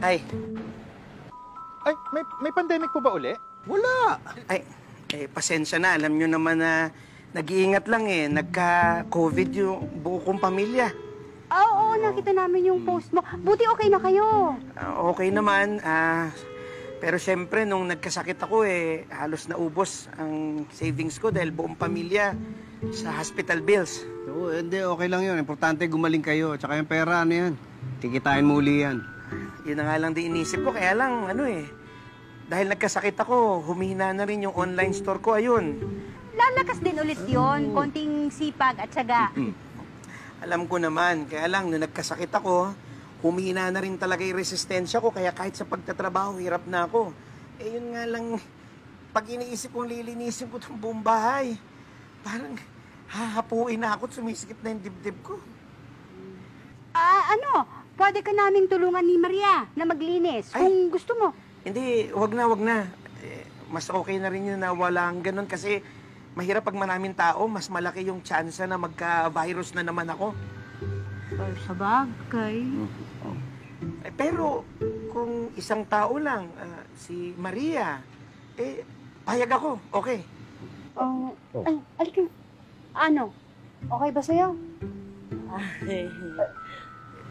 Ay, Ay, may pandemic po ba uli? Wala. ay, pasensya na. Alam nyo naman na nag-iingat lang eh. Nagka-COVID yung buo kong pamilya. Oo, nakita namin yung post mo. Buti okay na kayo. Okay naman. Pero syempre, nung nagkasakit ako eh, halos naubos ang savings ko dahil buong pamilya sa hospital bills. Oo, hindi, okay lang yun. Importante gumaling kayo. Tsaka yung pera, ano yan? Kikitain mo uli yan. Yun na nga lang din inisip ko. Kaya lang, dahil nagkasakit ako, humihina na rin yung online store ko. Ayun. Lalakas din ulit yon, konting sipag at syaga. Alam ko naman. Kaya lang, nung nagkasakit ako, humihina na rin talaga yung resistensya ko. Kaya kahit sa pagtatrabaho, hirap na ako. Yun nga lang, pag iniisip kong lilinisin ko itong buong bahay, parang hahapuin na ako at sumisikip na yung dibdib ko. Pwede ka naming tulungan ni Maria na maglinis kung gusto mo. Hindi, wag na. Mas okay na rin yun na walang ganun kasi mahirap pag maraming tao, mas malaki yung tsansa na magka-virus na naman ako. Sa bagay. Pero kung isang tao lang, si Maria, payag ako, okay. Ay, alikin. Ano? Okay ba sa'yo?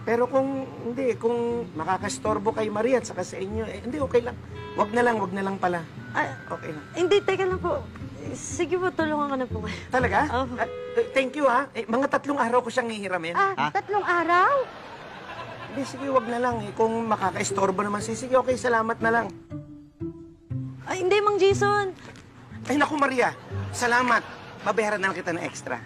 Pero kung kung makakastorbo kay Maria at saka sa inyo, hindi, okay lang. Wag na lang pala. Okay lang. Hindi, teka lang po. Sige po, tulungan ko na po kayo. Talaga? Opo. Thank you, ha. Mga 3 araw ko siyang hihiramin. 3 araw? Hindi, sige, wag na lang. Kung makakaistorbo naman, sige, okay, salamat na lang. Ay, hindi, Mang Jason. Ay, naku, Maria. Salamat. Babayaran na lang kita ng extra.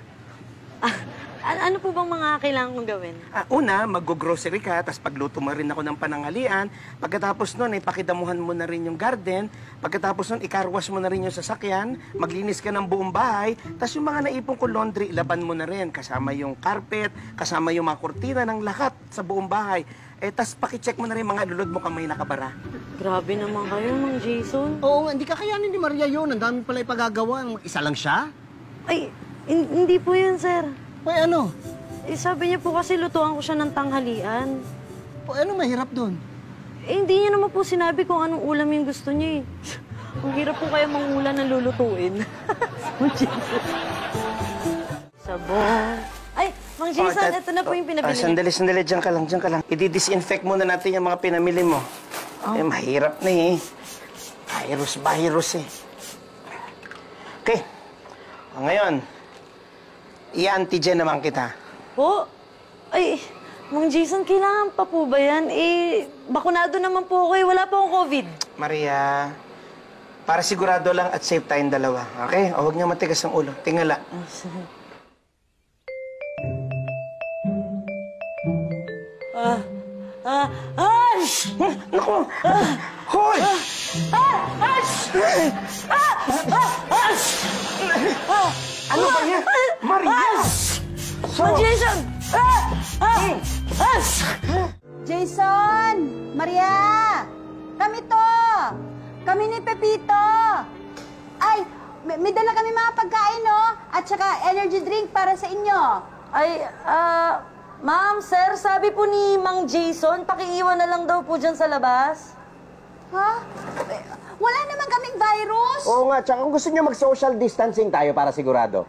Ano po bang mga kailangan kong gawin? Una, mag-grocery ka, tapos pagluto mo rin ako ng pananghalian. Pagkatapos nun, pakidamuhan mo na rin yung garden. Pagkatapos nun, ikarwash mo na rin yung sasakyan. Maglinis ka ng buong bahay. Tapos yung mga naipong ko laundry, ilaban mo na rin. Kasama yung carpet, kasama yung mga kurtina ng lahat sa buong bahay. Tapos pakicheck mo na rin mga lulod mo kung may nakabara. Grabe naman kayo, Mang Jason. Oo, hindi kakayanin ni Maria yun. Ang dami pala ipagagawa. Isa lang siya? Ay, hindi po yun, sir. Ay, ano? Sabi niya po kasi lutuan ko siya ng tanghalian. Ano mahirap doon? Hindi niya naman po sinabi kung anong ulam yung gusto niya Ang hirap po kaya mangulan ng lulutuin. Mang Jason. Sabon. Ay, Mang Jason, ito na po yung pinabili niya. Sandali, dyan ka lang. I-disinfect muna natin yung mga pinamili mo. Mahirap na virus eh. Okay. Ngayon, i-antigen naman kita. Po? Ay, Mang Jason, kailangan pa po ba yan? Bakunado naman po ako wala po akong COVID. Maria, para sigurado lang at safe tayong dalawa. Okay? Huwag niyo matigas ang ulo. Tingala. Naku! Hoy! Ano ba yan? Maria! Mang Jason! Jason! Maria! Kami to! Kami ni Pepito! Ay, may dala kami mga pagkain, no? At saka energy drink para sa inyo. Ay, ma'am, sir, sabi po ni Mang Jason, pakiiwan na lang daw po dyan sa labas. Ha? Wala naman kaming virus. Oo nga, tsaka kung gusto niyo mag-social distancing tayo para sigurado.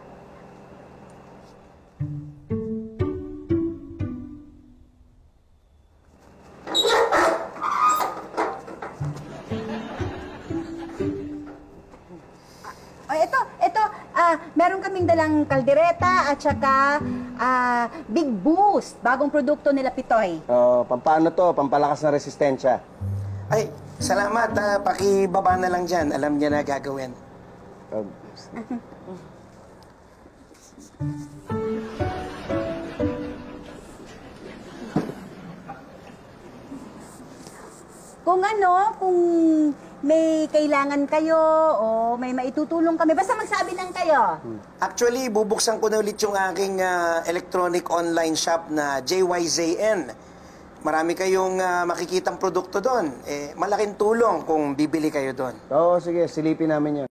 Meron kaming dalang kaldereta at saka Big Boost, bagong produkto nila Pitoy. Pampaano to? Pampalakas ng resistensya. Ay, salamat. Pakibaba na lang dyan. Alam niya na gagawin. Kung may kailangan kayo o may maitutulong kami, basta magsabi lang kayo. Actually, bubuksan ko na ulit yung aking electronic online shop na JYZN. Marami kayong makikitang produkto doon. Malaking tulong kung bibili kayo doon. Oo, sige. Silipin namin yan.